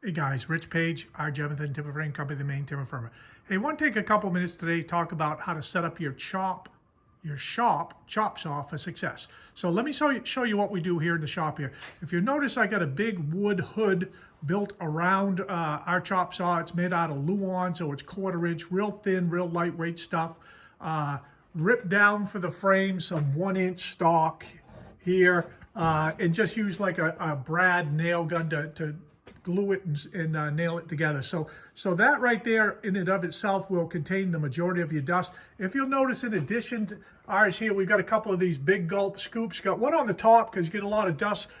Hey guys, Rich Page, our Jonathan Timber Frame Company, the main timber firm. Hey, I want to take a couple minutes today to talk about how to set up your chop saw for success. So let me show you what we do here in the shop here. If you notice, I got a big wood hood built around our chop saw. It's made out of Luan, so it's 1/4 inch, real thin, real lightweight stuff. Ripped down for the frame, some 1-inch stock here, and just use like a brad nail gun to glue it and nail it together. So that right there in and of itself will contain the majority of your dust. If you'll notice, in addition to ours here, we've got a couple of these big gulp scoops. Got one on the top because you get a lot of dust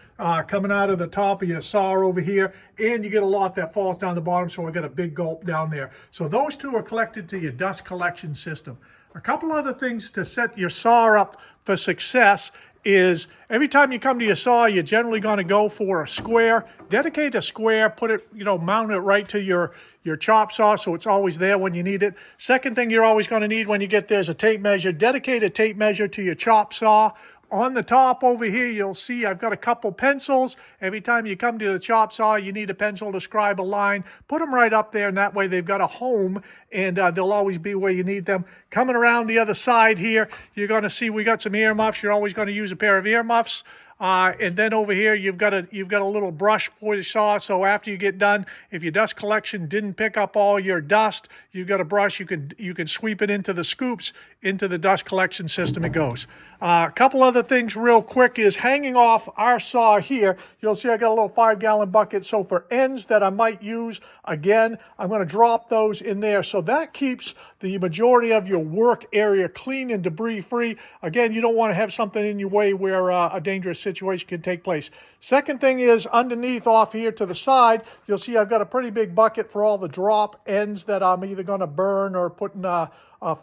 coming out of the top of your saw over here, and you get a lot that falls down the bottom, so I got a big gulp down there. So those two are collected to your dust collection system. A couple other things to set your saw up for success is every time you come to your saw, you're generally going to go for a square. Dedicate a square, put it, mount it right to your chop saw so it's always there when you need it. Second thing you're always going to need when you get there is a tape measure. Dedicate a tape measure to your chop saw. On the top over here, you'll see I've got a couple pencils. Every time you come to the chop saw, you need a pencil to scribe a line. Put them right up there, and that way they've got a home, and they'll always be where you need them. Coming around the other side here, you're going to see we got some ear muffs. You're always going to use a pair of ear muffs. And then over here, you've got a little brush for the saw. So after you get done, if your dust collection didn't pick up all your dust, you've got a brush. You can sweep it into the scoops, into the dust collection system it goes. A couple other things real quick is hanging off our saw here. You'll see I got a little 5-gallon bucket. So for ends that I might use, again, I'm going to drop those in there. So that keeps the majority of your work area clean and debris free. Again, you don't want to have something in your way where a dangerous situation can take place. Second thing is underneath off here to the side, you'll see I've got a pretty big bucket for all the drop ends that I'm either going to burn or put in a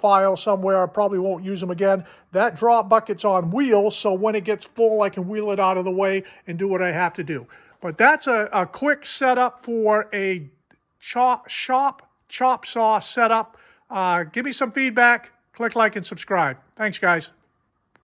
file somewhere. I probably won't use them again. That drop bucket's on wheels, so when it gets full, I can wheel it out of the way and do what I have to do. But that's a quick setup for a chop saw setup. Give me some feedback. Click like and subscribe. Thanks, guys.